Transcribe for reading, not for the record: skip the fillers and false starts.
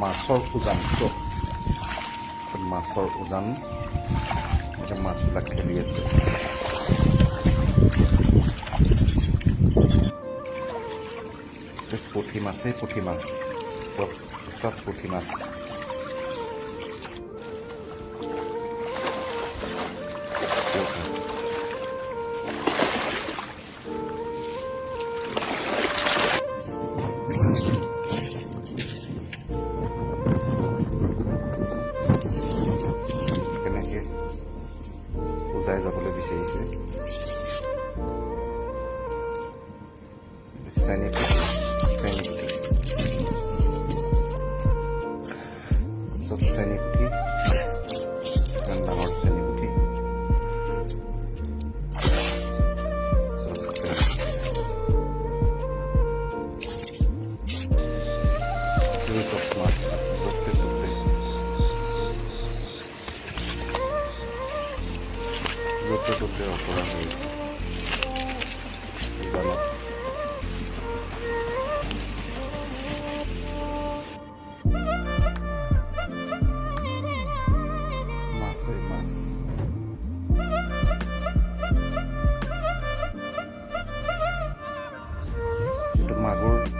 মাছৰ উজান চব মাছৰ উজান এতিয়া মাছবিলাক খেলি আছে পুঠি মাছেই পুঠি মাছ চব পুঠি মাছ কেনেকৈ বুজাই যাবলৈ বিচাৰিছে চেনী চব চেনী পুঠি ইমান ডাঙৰ চেনী পুঠি চব মাছ য'তে ত'তে অপৰা হৈ জালত মাছেই মাছ এইটো মাগুৰ